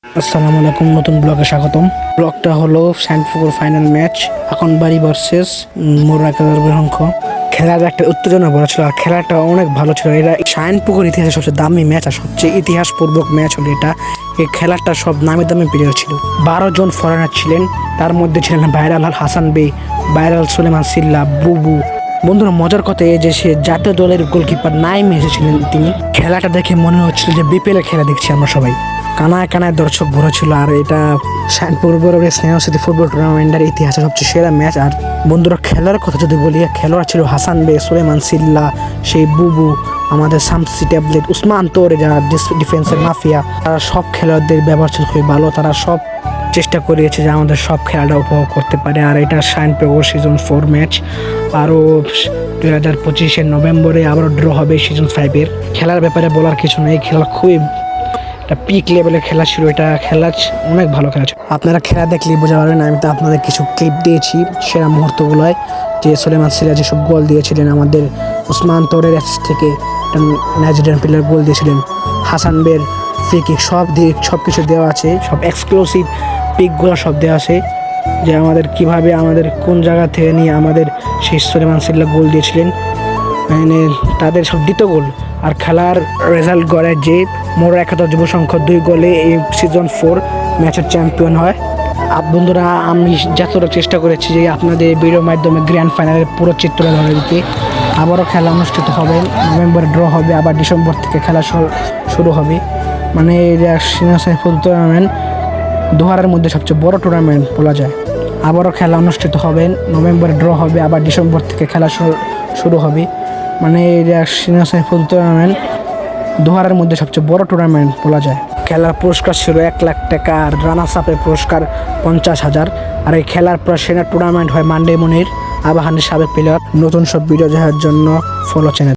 আসসালামু আলাইকুম, নতুন ব্লগে স্বাগতম। ব্লগটা হলো সাইনপুকুর ফাইনাল ম্যাচ আকনবাড়ি ভার্সেস মোরাকাদরবংশ। খেলার একটা উত্তেজনা বড় ছিল আর খেলাটা অনেক ভালো ছিল। এটা সাইনপুকুর ইতিহাসে সবচেয়ে দামি ম্যাচ আর সবচেয়ে ইতিহাসপূর্বক ম্যাচ হলো এটা। এই খেলাটা সব নামি দামি প্লেয়ার ছিল, 12 জন ফরেনার ছিলেন। তার মধ্যে ছিলেন ভাইরাল হাসান বে, ভাইরাল সুলেমান সিল্লা, বুবু। বন্ধুরা, মজার কথা এই যে সে জাতীয় দলের গোলকিপার নাইমে এসেছিলেন তিনি। খেলাটা দেখে মনে হচ্ছিল যে বিপিএল খেলা দেখছি আমরা সবাই। কানায় কানায় দর্শক ভরা ছিল আর এটা সাইনপুর স্নেহ স্মৃতি ফুটবল টুর্নামেন্টের ইতিহাসে সবচেয়ে সেরা ম্যাচ। আর বন্ধুরা, খেলার কথা যদি বলি, খেলোয়াড় ছিল হাসান বে, সুলেমান সিল্লা, সেই বুবু, আমাদের শামসি ট্যাবলেট, উসমান তোরে, যারা ডিফেন্সের মাফিয়া। তারা সব খেলোয়াড়দের ব্যবহার ছিল খুবই ভালো। তারা সব চেষ্টা করিয়েছে যে আমাদের সব খেলাটা উপভোগ করতে পারে। আর এটা সাইনপুকুর সিজন 4 ম্যাচ। আরও 2025 নভেম্বরে আবারও ড্র হবে সিজন 5-এর। খেলার ব্যাপারে বলার কিছু নেই, খেলা খুবই একটা পিক লেভেলের খেলা ছিল। এটা খেলা অনেক ভালো খেলা ছিল। আপনারা খেলা দেখলেই বোঝা পারবেন। আমি তো আপনাদের কিছু ক্লিপ দিয়েছি সেরা মুহূর্তগুলোয়, যে সুলেমান সিল্লা যেসব গোল দিয়েছিলেন, আমাদের উসমান তোরের অ্যাসিস্ট থেকে একটা নাইজেরিয়ান প্লেয়ার গোল দিয়েছিলেন, হাসান বের ফ্রি কিক, সব কিছু দেওয়া আছে। সব এক্সক্লুসিভ পিকগুলো সব দেওয়া আছে, যে আমাদের কিভাবে, আমাদের কোন জায়গা থেকে নিয়ে আমাদের সেই সুলেমান সিল্লা গোল দিয়েছিলেন, মানে তাদের সব দ্বিতীয় গোল। আর খেলার রেজাল্ট করে যে মোরাকাদর যুব সংঘ 2 গোলে এই সিজন 4 ম্যাচের চ্যাম্পিয়ন হয়। বন্ধুরা, আমি যতটা চেষ্টা করেছি যে আপনাদের ভিডিওর মাধ্যমে গ্র্যান্ড ফাইনালের পুরো চিত্র ধরে দিতে। আবারও খেলা অনুষ্ঠিত হবে, নভেম্বরে ড্র হবে, আবার ডিসেম্বর থেকে খেলা শুরু হবে। মানে এটা ফুটবল টুর্নামেন্ট দোহারের মধ্যে সবচেয়ে বড় টুর্নামেন্ট বলা যায়। আবারও খেলা অনুষ্ঠিত হবে, নভেম্বরে ড্র হবে, আবার ডিসেম্বর থেকে খেলা শুরু হবে। মানে এটা ফুটবল টুর্নামেন্ট দোহারের মধ্যে সবচেয়ে বড় টুর্নামেন্ট বলা যায়। খেলার পুরস্কার ছিল 1 লাখ টাকা আর রানার্স আপের পুরস্কার 50,000। আর এই খেলার পর সেরা টুর্নামেন্ট হয় মানডে মনির আবাহানের সাবেক প্লেয়ার। নতুন সব ভিডিও দেখার জন্য ফলো চ্যানেল।